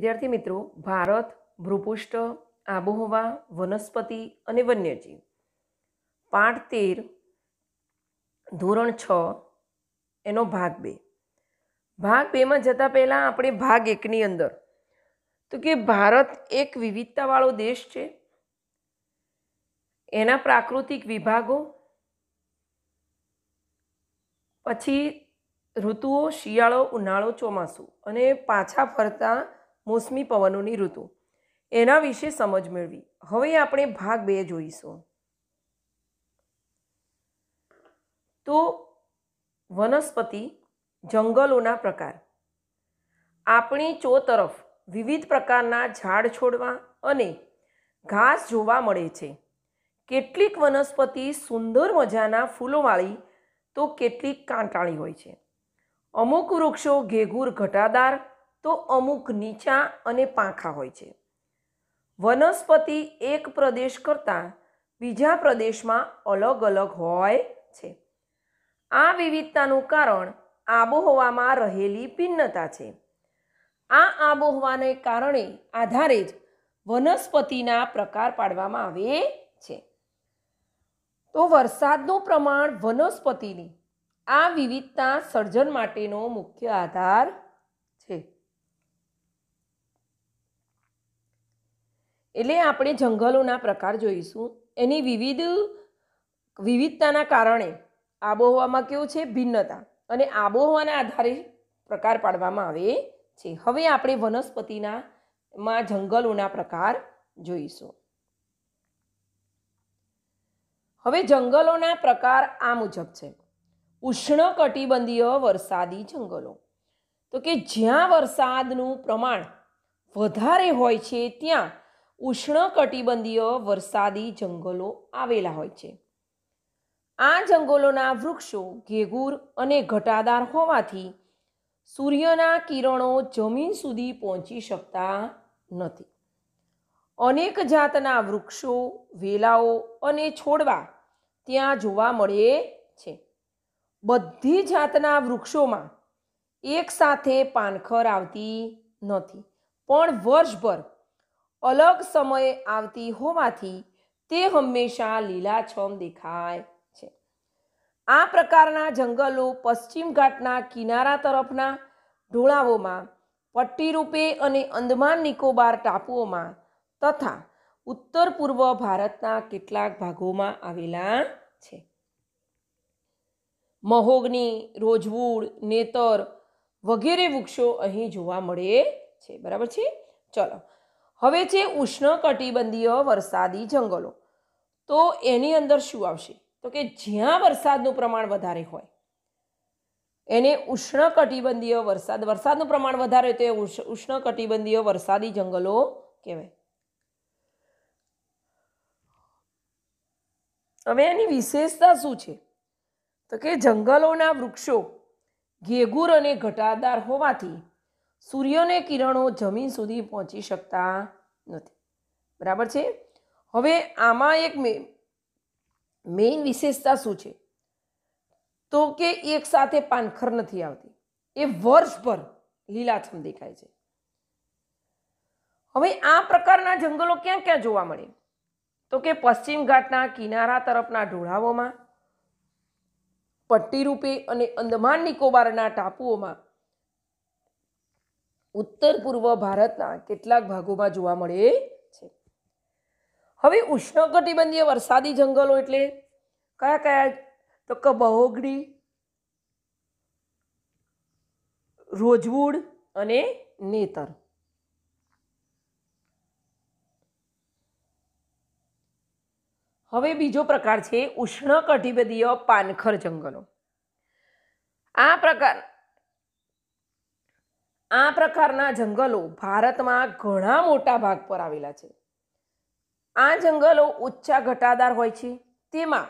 વિદ્યાર્થી મિત્રો, ભારત ભૂપૃષ્ઠ, આબોહવા, વનસ્પતિ અને વન્યજીવ પાઠ 13 ધોરણ 6 એનો ભાગ 2. ભાગ 2માં જતાં પહેલાં આપણે ભાગ 1ની અંદર તો કે ભારત એક વિવિધતાવાળો દેશ છે, એના પ્રાકૃતિક વિભાગો, પછી ઋતુઓ શિયાળો, ઉનાળો, ચોમાસું અને પાછા ફરતા મોસમી પવનોની ઋતુ, એના વિશે સમજ મેળવી. હવે આપણે ભાગ 2 જોઈશું. તો વનસ્પતિ, જંગલોના પ્રકાર. આપણી ચોતરફ વિવિધ પ્રકારના ઝાડ છોડવા અને ઘાસ જોવા મળે છે. કેટલીક વનસ્પતિ સુંદર મજાના ફૂલોવાળી તો કેટલીક કાંટાળી હોય છે. અમુક વૃક્ષો ઘેઘૂર ઘટાદાર તો અમુક નીચા અને પાંખા હોય છે. વનસ્પતિ એક પ્રદેશ કરતાં બીજા પ્રદેશમાં અલગ અલગ હોય છે. આ વિવિધતાનું કારણ આબોહવામાં રહેલી ભિન્નતા છે. આ આબોહવાને કારણે આધારે જ વનસ્પતિના પ્રકાર પાડવામાં આવે છે. તો વરસાદનું પ્રમાણ વનસ્પતિની આ વિવિધતા સર્જન માટેનો મુખ્ય આધાર છે. એટલે આપણે જંગલોના પ્રકાર જોઈશું. એની વિવિધતાના કારણે આબોહવામાં કેવું છે? ભિન્નતા. અને આબોહવાના આધારે પ્રકાર પાડવામાં આવે છે. હવે આપણે વનસ્પતિમાં જંગલોના પ્રકાર જોઈશું. હવે જંગલોના પ્રકાર આ મુજબ છે. ઉષ્ણકટિબંધીય વરસાદી જંગલો, તો કે જ્યાં વરસાદનું પ્રમાણ વધારે હોય છે ત્યાં ઉષ્ણકટિબંધીય વરસાદી જંગલો આવેલા હોય છે. આ જંગલોના વૃક્ષો ઘેઘૂર અને ઘટાદાર હોવાથી સૂર્યના કિરણો જમીન સુધી પહોંચી શકતા નથી. અનેક જાતના વૃક્ષો, વેલાઓ અને છોડવા ત્યાં જોવા મળે છે. બધી જાતના વૃક્ષોમાં એક સાથે પાનખર આવતી નથી, પણ વર્ષભર અલગ સમયે આવતી હોવાથી તે હંમેશા લીલાછમ દેખાય છે. આ પ્રકારના જંગલો પશ્ચિમ ઘાટના કિનારા તરફના ઢોળાવોમાં, પટ્ટી રૂપે અને અંદમાન નિકોબાર ટાપુઓમાં તથા ઉત્તર પૂર્વ ભારતના કેટલાક ભાગોમાં આવેલા છે. મહોગની, રોજવૂડ, નેતર વગેરે વૃક્ષો અહીં જોવા મળે છે. બરાબર છે? ચલો, હવે છે ઉષ્ણકટિબંધીય વરસાદી જંગલો. તો એની અંદર શું આવશે? તો કે જ્યાં વરસાદનું પ્રમાણ વધારે હોય એને ઉષ્ણકટિબંધીય વરસાદનું પ્રમાણ વધારે હોય તો ઉષ્ણકટિબંધીય વરસાદી જંગલો કહેવાય. હવે એની વિશેષતા શું છે? તો કે જંગલોના વૃક્ષો ઘેઘૂર અને ઘટાદાર હોવાથી સૂર્યને કિરણો જમીન સુધી પહોંચી શકતા નથી. બરાબર છે? હવે આમાં એક મેઇન વિશેષતા શું છે? તો કે એક સાથે પાનખર નથી આવતી, એ વર્ષભર લીલાછમ દેખાય છે. હવે આ પ્રકારના જંગલો ક્યાં ક્યાં જોવા મળે? તો કે પશ્ચિમ ઘાટના કિનારા તરફના ઢોળાવોમાં, પટ્ટી રૂપે અને અંદમાન નિકોબારના ટાપુઓમાં, ઉત્તર પૂર્વ ભારતના કેટલાક ભાગોમાં જોવા મળે છે. હવે ઉષ્ણકટિબંધીય વરસાદી જંગલો એટલે કયા કયા? તો કે મહોગની, રોજવૂડ અને નેતર. હવે બીજો પ્રકાર છે ઉષ્ણકટિબંધીય પાનખર જંગલો. આ પ્રકારના જંગલો ભારતમાં ઘણા મોટા ભાગ પર આવેલા છે. આ જંગલો ઊંચા ઘટાદાર હોય છે. તેમાં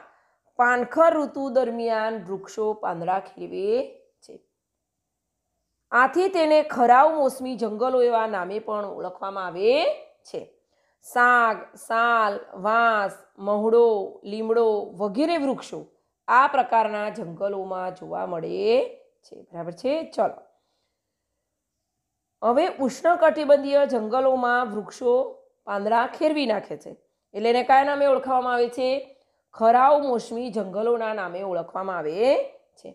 પાનખર ઋતુ દરમિયાન વૃક્ષો પાંદડા ખીલવે છે. આથી તેને ખરાવ મોસમી જંગલો એવા નામે પણ ઓળખવામાં આવે છે. સાગ, સાલ, વાંસ, મહુડો, લીમડો વગેરે વૃક્ષો આ પ્રકારના જંગલોમાં જોવા મળે છે. બરાબર છે? ચલો, હવે ઉષ્ણકટિબંધીય જંગલોમાં વૃક્ષો પાંદડા ખેરવી નાખે છે, એટલે એને કયા નામે ઓળખવામાં આવે છે? ખરાવ મોસમી જંગલોના નામે ઓળખવામાં આવે છે.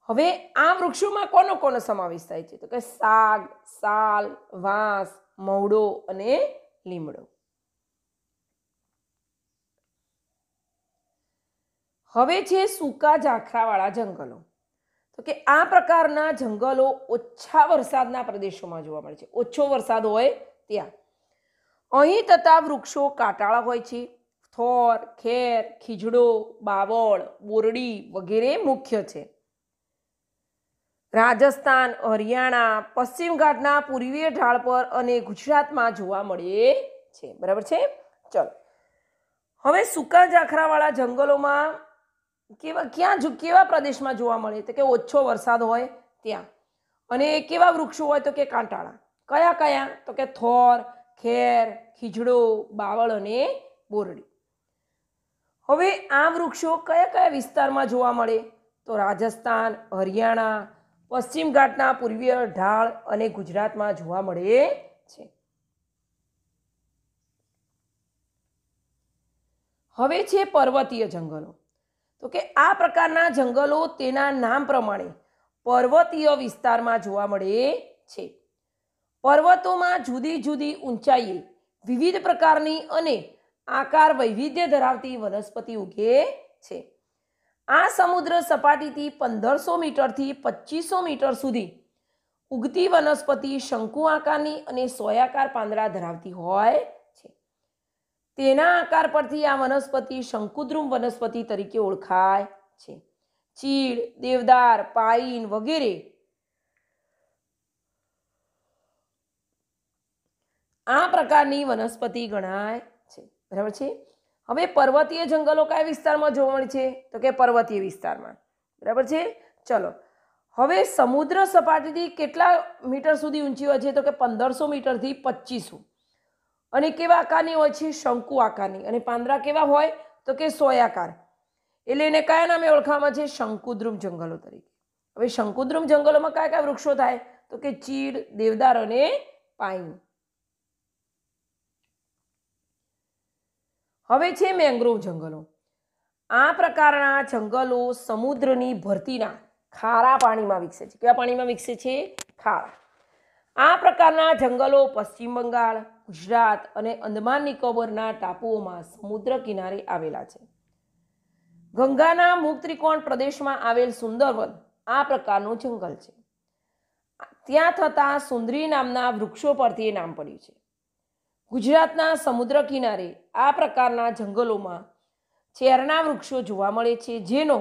હવે આ વૃક્ષોમાં કોનો કોનો સમાવેશ થાય છે? તો કે સાગ, સાલ, વાંસ, મવડો અને લીમડો. હવે છે સૂકા ઝાખરાવાળા જંગલો. તો કે આ પ્રકારના જંગલો ઓછા વરસાદના પ્રદેશોમાં જોવા મળે છે. ઓછો વરસાદ હોય ત્યાં. અહીં તથા વૃક્ષો કાંટાળા હોય છે. થોર, ખેર, ખીજડો, બાવળ, બોરડી વગેરે મુખ્ય છે. રાજસ્થાન, હરિયાણા, પશ્ચિમ ઘાટના પૂર્વીય ઢાળ પર અને ગુજરાતમાં જોવા મળે છે. બરાબર છે? ચલો, હવે સૂકા ઝાખરાવાળા જંગલોમાં કેવા પ્રદેશમાં જોવા મળે? તો કે ઓછો વરસાદ હોય ત્યાં. અને કેવા વૃક્ષો હોય? તો કે કાંટાળા. કયા કયા? તો કે થોર, ખેર, ખીજડો, બાવળ અને બોરડી. હવે આ વૃક્ષો કયા કયા વિસ્તારમાં જોવા મળે? તો રાજસ્થાન, હરિયાણા, પશ્ચિમ ઘાટના પૂર્વીય ઢાળ અને ગુજરાતમાં જોવા મળે છે. હવે છે પર્વતીય જંગલો. તો કે આ પ્રકારના જંગલો તેના નામ પ્રમાણે પર્વતીય વિસ્તારમાં જોવા મળે છે. પર્વતોમાં જુદી જુદી ઊંચાઈએ વિવિધ પ્રકારની અને આકાર વૈવિધ્ય ધરાવતી વનસ્પતિ ઉગે છે. આ સમુદ્ર સપાટીથી 1500 મીટરથી 2500 મીટર સુધી ઉગતી વનસ્પતિ શંકુ આકારની અને સોયાકાર પાંદડા ધરાવતી હોય છે. તેના આકાર પરથી આ વનસ્પતિ શંકુદ્રુમ વનસ્પતિ તરીકે ઓળખાય છે. ચીડ, દેવદાર, પાઇન વગેરે આ પ્રકારની વનસ્પતિ ગણાય છે. બરાબર છે? હવે પર્વતીય જંગલો કયા વિસ્તારમાં જોવા મળે છે? તો કે પર્વતીય વિસ્તારમાં. બરાબર છે? ચલો, હવે સમુદ્ર સપાટીથી કેટલા મીટર સુધી ઊંચી હોય છે? તો કે 1500 મીટરથી 2500. અને કેવા આકારની હોય છે? શંકુ આકારની. અને પાંદડા કેવા હોય? તો કે સોયાકાર. એટલે એને કયા નામે ઓળખવામાં છે? શંકુદ્રુમ જંગલો તરીકે. હવે શંકુદ્રુમ જંગલોમાં કયા કયા વૃક્ષો થાય? તો કે ચીડ, દેવદાર અને પાઇન. હવે છે મેંગ્રોવ જંગલો. આ પ્રકારના જંગલો સમુદ્રની ભરતીના ખારા પાણીમાં વિકસે છે. કેવા પાણીમાં વિકસે છે? ખારા. આ પ્રકારના જંગલો પશ્ચિમ બંગાળ, ગુજરાત અને અંદમાન નિકોબારના ટાપુઓમાં સમુદ્ર કિનારે આવેલા છે. ગંગાના મુખ ત્રિકોણ પ્રદેશમાં આવેલ સુંદરવન આ પ્રકારનું જંગલ છે. ત્યાં થતા સુંદરી નામના વૃક્ષો પરથી એ નામ પડ્યું છે. ગુજરાતના સમુદ્ર કિનારે આ પ્રકારના જંગલોમાં ચેરના વૃક્ષો જોવા મળે છે, જેનો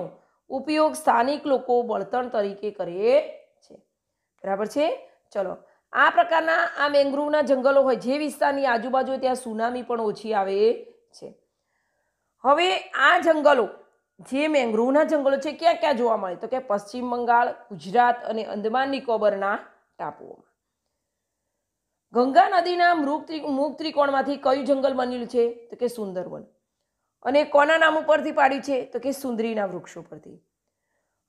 ઉપયોગ સ્થાનિક લોકો બળતણ તરીકે કરે છે. બરાબર છે? ચલો, આ પ્રકારના આ મેંગ્રોવના જંગલો હોય જે વિસ્તારની આજુબાજુ, ત્યાં સુનામી પણ ઓછી આવે છે. હવે આ જંગલો જે મેંગ્રોવના જંગલો છે ક્યાં ક્યાં જોવા મળે? તો કે પશ્ચિમ બંગાળ, ગુજરાત અને અંદમાન નિકોબારના ટાપુઓમાં. ગંગા નદીના મુખ ત્રિકોણમાંથી કયું જંગલ બનેલું છે? તો કે સુંદરવન. અને કોના નામ ઉપરથી પાડ્યું છે? તો કે સુંદરીના વૃક્ષો પરથી.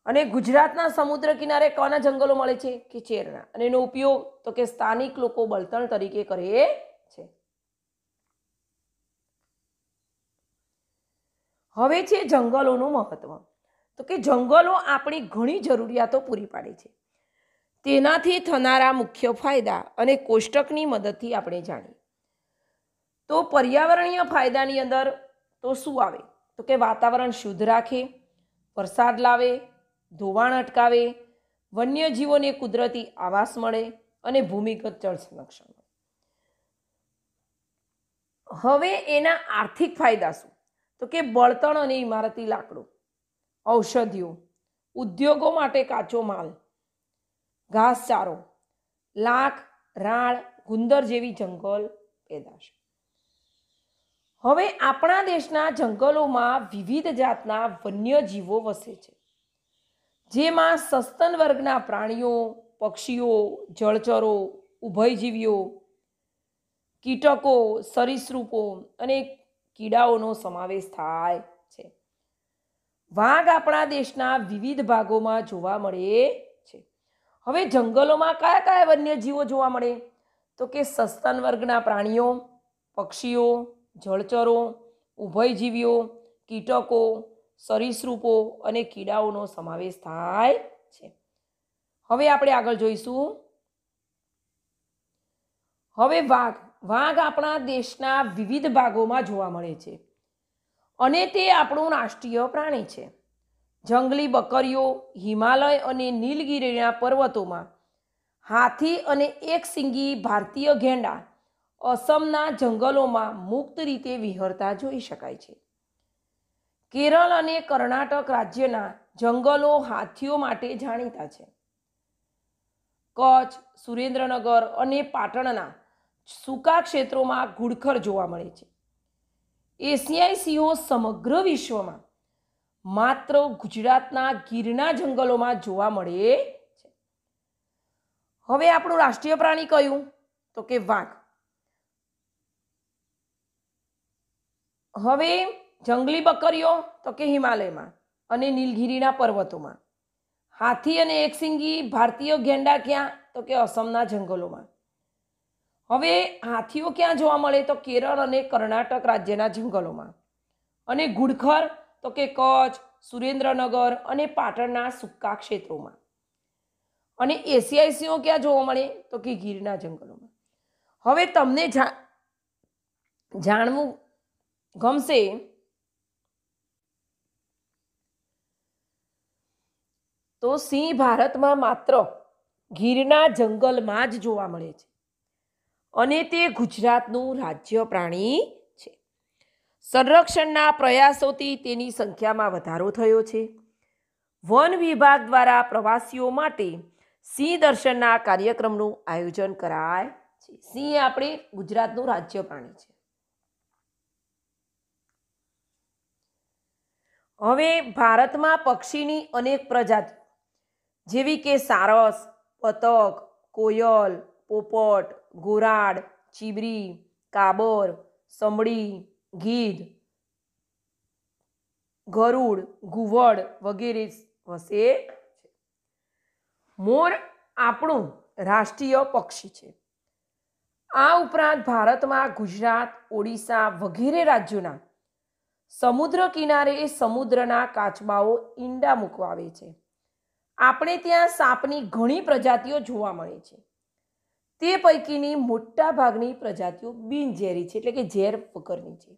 અને ગુજરાતના સમુદ્ર કિનારે કોના જંગલો મળે છે? કે ચેરના. અને એનો ઉપયોગ તો કે સ્થાનિક લોકો બળતણ તરીકે કરે છે. હવે છે જંગલોનું મહત્વ. તો કે જંગલો આપણી ઘણી જરૂરિયાતો પૂરી પાડે છે. તેનાથી થનારા મુખ્ય ફાયદા અને કોષ્ટકની મદદથી આપણે જાણીએ તો પર્યાવરણીય ફાયદાની અંદર તો શું આવે? તો કે વાતાવરણ શુદ્ધ રાખે, વરસાદ લાવે, ધોવાણ અટકાવે, વન્યજીવોને કુદરતી આવાસ મળે અને ભૂમિગત જળ સંરક્ષણ મળે. હવે એના આર્થિક ફાયદા શું? તો કે બળતણ અને ઇમારતી લાકડું, ઔષધિઓ, ઉદ્યોગો માટે કાચો માલ, ઘાસચારો, લાખ, રાળ, ગુંદર જેવી જંગલ પેદાશ. હવે આપણા દેશના જંગલોમાં વિવિધ જાતના વન્યજીવો વસે છે, જેમાં સસ્તન વર્ગના પ્રાણીઓ, પક્ષીઓ, જળચરો, ઉભયજીવીઓ, કીટકો, સરીસૃપો અને કીડાઓનો સમાવેશ થાય છે. વાઘ આપણા દેશના વિવિધ ભાગોમાં જોવા મળે છે. હવે જંગલોમાં કયા કયા વન્યજીવો જોવા મળે? તો કે સસ્તન વર્ગના પ્રાણીઓ, પક્ષીઓ, જળચરો, ઉભયજીવીઓ, કીટકો, સરીસૃપો અને કીડાઓનો સમાવેશ થાય છે. હવે આપણે આગળ જોઈશું. હવે વાઘ આપણા દેશના વિવિધ ભાગોમાં જોવા મળે છે અને તે આપણું રાષ્ટ્રીય પ્રાણી છે. જંગલી બકરીઓ હિમાલય અને નીલગિરીના પર્વતોમાં, હાથી અને એકશીંગી ભારતીય ગેંડા અસમના જંગલોમાં મુક્ત રીતે વિહરતા જોઈ શકાય છે. કેરળ અને કર્ણાટક રાજ્યના જંગલો હાથીઓ માટે જાણીતા છે. કચ્છ, સુરેન્દ્રનગર અને પાટણના સૂકા ક્ષેત્રોમાં ઘુડખર જોવા મળે છે. એશિયાઈ સિંહો સમગ્ર વિશ્વમાં માત્ર ગુજરાતના ગીરના જંગલોમાં જોવા મળે છે. હવે આપણું રાષ્ટ્રીય પ્રાણી કયું? તો કે વાઘ. હવે જંગલી બકરીઓ તો કે હિમાલયમાં અને નીલગિરીના પર્વતોમાં. હાથી અને એકશીંગી ભારતીય ગેંડા ક્યાં? તો કે અસમના જંગલોમાં. હવે હાથીઓ ક્યાં જોવા મળે? તો કેરળ અને કર્ણાટક રાજ્યના જંગલોમાં. અને ઘુડખર તો કે કચ્છ, સુરેન્દ્રનગર અને પાટણના સૂકા ક્ષેત્રોમાં. અને એશિયાઈ સિંહો ક્યાં જોવા મળે? તો કે ગીરના જંગલોમાં. હવે તમને જાણવું ગમશે તો સિંહ ભારતમાં માત્ર ગીરના જંગલમાં જ જોવા મળે છે અને તે ગુજરાતનું રાજ્ય પ્રાણી છે. સંરક્ષણના પ્રયાસોથી તેની સંખ્યામાં વધારો થયો છે. વન વિભાગ દ્વારા પ્રવાસીઓ માટે સિંહ દર્શનના કાર્યક્રમનું આયોજન કરાય છે. સિંહ આપણે ગુજરાતનું રાજ્ય પ્રાણી છે. હવે ભારતમાં પક્ષીની અનેક પ્રજાતિ જેવી કે સારસ, બતક, કોયલ, પોપટ, ગોરાડ, ચીબરી, કાબર, સમડી, ગીધ, ગરુડ, ઘુવડ વગેરે વસે છે. મોર આપણું રાષ્ટ્રીય પક્ષી છે. આ ઉપરાંત ભારતમાં ગુજરાત, ઓડિશા વગેરે રાજ્યોના સમુદ્ર કિનારે સમુદ્રના કાચબાઓ ઈંડા મૂકવા આવે છે. આપણે ત્યાં સાપની ઘણી પ્રજાતિઓ જોવા મળે છે. તે પૈકીની મોટા ભાગની પ્રજાતિઓ બિનઝેરી છે, એટલે કે ઝેર વગરની છે.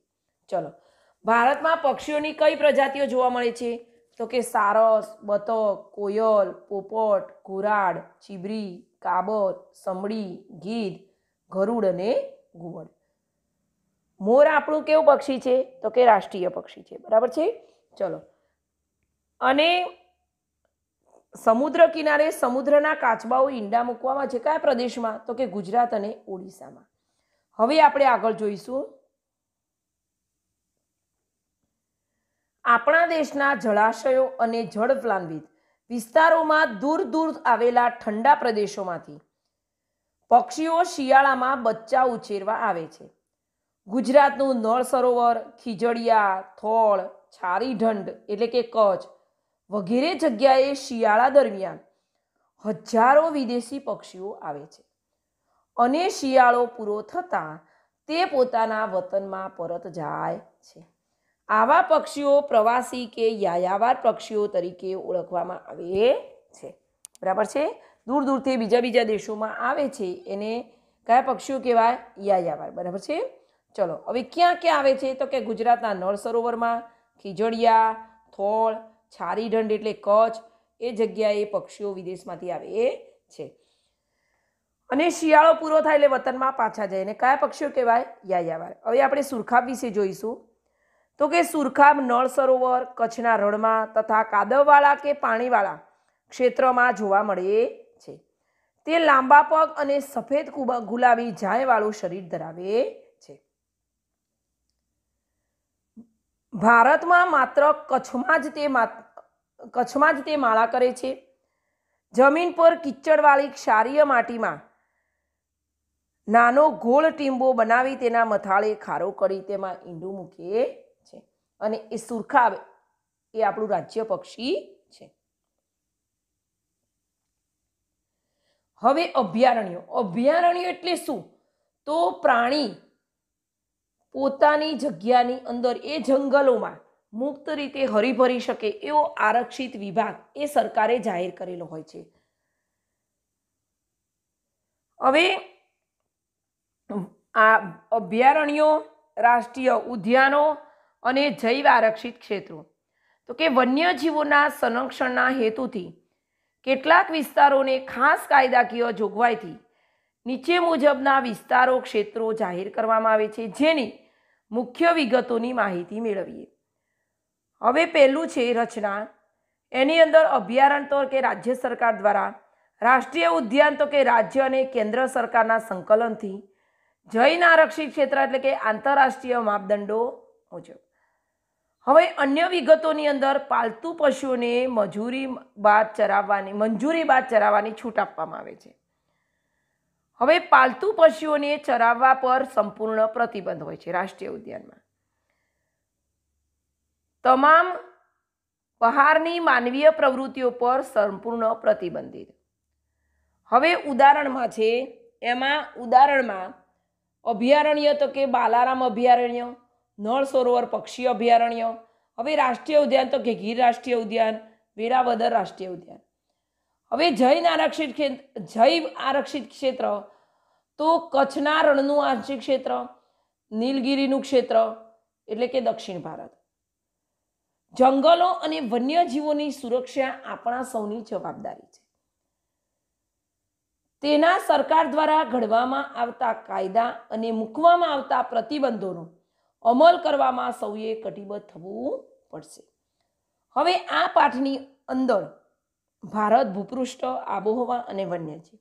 ચલો, ભારતમાં પક્ષીઓની કઈ પ્રજાતિઓ જોવા મળે છે? તો કે સારસ, બતક, કોયલ, પોપટ, ઘોરાડ, ચીબરી, કાબર, સમડી, ગીધ, ગરુડ અને ઘુવડ. મોર આપણું કેવું પક્ષી છે? તો કે રાષ્ટ્રીય પક્ષી છે. બરાબર છે. ચલો, અને સમુદ્ર કિનારે સમુદ્રના કાચબાઓ ઈંડા મૂકવામાં છે કયા પ્રદેશમાં? તો કે ગુજરાત અને ઓડિશામાં. હવે આપણે આગળ જોઈશું. આપણા દેશના જળાશયો અને જળપ્લાવિત વિસ્તારોમાં દૂર દૂર આવેલા ઠંડા પ્રદેશોમાંથી પક્ષીઓ શિયાળામાં બચ્ચા ઉછેરવા આવે છે. ગુજરાતનું નળ સરોવર, ખીજડીયા, થોળ, છારીઢંઢ એટલે કે કચ્છ વગેરે જગ્યાએ શિયાળા દરમિયાન હજારો વિદેશી પક્ષીઓ આવે છે અને શિયાળો પૂરો થતાં તે પોતાના વતનમાં પરત જાય છે. આવા પક્ષીઓ પ્રવાસી કે યાયાવાર પક્ષીઓ તરીકે ઓળખવામાં આવે છે. બરાબર છે. દૂર દૂરથી બીજા દેશોમાં આવે છે એને કયા પક્ષીઓ કહેવાય? યાયાવાર. બરાબર છે. ચલો, હવે ક્યાં ક્યાં આવે છે? તો કે ગુજરાતના નળ સરોવરમાં, ખીજડીયા, થોળ, છારીઢંઢ એટલે કચ્છ, એ જગ્યાએ પક્ષીઓ વિદેશમાંથી આવે છે. અને શિયાળો પૂરો થાય એટલે વતનમાં પાછા જાય. અને કયા પક્ષીઓ કહેવાય? યાયાવાર. હવે આપણે સુરખાબ વિશે જોઈશું. તો કે સુરખાબ નળ સરોવર, કચ્છના રણમાં તથા કાદવવાળા કે પાણીવાળા ક્ષેત્રમાં જોવા મળે છે. તે લાંબા પગ અને સફેદ ગુલાબી જાયવાળું શરીર ધરાવે છે. ભારતમાં માત્ર કચ્છમાં જ તે માળા કરે છે. જમીન પર કિચડવાળી ક્ષારીય માટીમાં નાનો ગોળ ટીંબો બનાવી તેના મથાળે ખારો કરી તેમાં ઈંડું મૂકે છે. અને એ સુરખાબ એ આપણું રાજ્ય પક્ષી છે. હવે અભયારણ્ય એટલે શું? તો પ્રાણી પોતાની જગ્યાની અંદર એ જંગલોમાં મુક્ત રીતે હરીભરી શકે એવો આરક્ષિત વિભાગ એ સરકારે જાહેર કરેલો હોય છે. હવે આ અભયારણ્યો, રાષ્ટ્રીય ઉદ્યાનો અને જૈવ આરક્ષિત ક્ષેત્રો, તો કે વન્યજીવોના સંરક્ષણના હેતુથી કેટલાક વિસ્તારોને ખાસ કાયદાકીય જોગવાઈથી નીચે મુજબના વિસ્તારો, ક્ષેત્રો જાહેર કરવામાં આવે છે, જેની મુખ્ય વિગતોની માહિતી મેળવીએ. હવે પહેલું છે રચના. એની અંદર અભયારણ્ય તો કે રાજ્ય સરકાર દ્વારા, રાષ્ટ્રીય ઉદ્યાન તો કે રાજ્ય અને કેન્દ્ર સરકારના સંકલનથી, જૈન આરક્ષિત ક્ષેત્ર એટલે કે આંતરરાષ્ટ્રીય માપદંડો મુજબ. હવે અન્ય વિગતોની અંદર પાલતુ પશુઓને મંજૂરી બાદ ચરાવવાની છૂટ આપવામાં આવે છે. હવે પાલતુ પશુઓને ચરાવવા પર સંપૂર્ણ પ્રતિબંધ હોય છે રાષ્ટ્રીય ઉદ્યાનમાં. તમામ બહારની માનવીય પ્રવૃત્તિઓ પર સંપૂર્ણ પ્રતિબંધિત. હવે ઉદાહરણમાં છે, એમાં ઉદાહરણમાં અભયારણ્ય તો કે બાલારામ અભયારણ્ય, નળ સરોવર પક્ષી અભયારણ્ય. હવે રાષ્ટ્રીય ઉદ્યાન તો કે ગીર રાષ્ટ્રીય ઉદ્યાન, વેરાવદર રાષ્ટ્રીય ઉદ્યાન. હવે જૈવ આરક્ષિત ક્ષેત્ર તો કચ્છના રણનું આંશિક ક્ષેત્ર, નીલગિરીનું ક્ષેત્ર એટલે કે દક્ષિણ ભારત. જંગલો અને વન્યજીવોની સુરક્ષા આપણા સૌની જવાબદારી છે. તેના સરકાર દ્વારા ઘડવામાં આવતા કાયદા અને મૂકવામાં આવતા પ્રતિબંધોનો અમલ કરવામાં સૌએ કટિબદ્ધ થવું પડશે. હવે આ પાઠની અંદર ભારત ભૂપૃષ્ઠ, આબોહવા અને વન્યજીવ,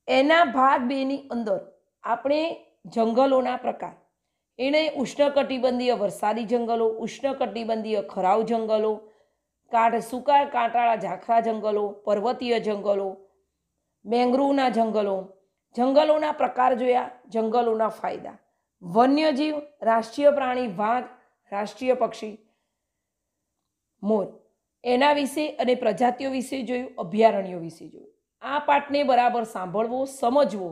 એના ભાગ 2 ની અંદર આપણે જંગલોના પ્રકાર, એને ઉષ્ણકટિબંધીય વરસાદી જંગલો, ઉષ્ણકટિબંધીય ખરાઉ જંગલો, સૂકા કાંટાળા ઝાખરા જંગલો, પર્વતીય જંગલો, મેંગ્રુવના જંગલો, જંગલોના પ્રકાર જોયા, જંગલોના ફાયદા, વન્યજીવ, રાષ્ટ્રીય પ્રાણી વાઘ, રાષ્ટ્રીય પક્ષી મોર, એના વિશે અને પ્રજાતિઓ વિશે જોયું, અભયારણ્યો વિશે જોયું. આ પાઠને બરાબર સાંભળવો, સમજવો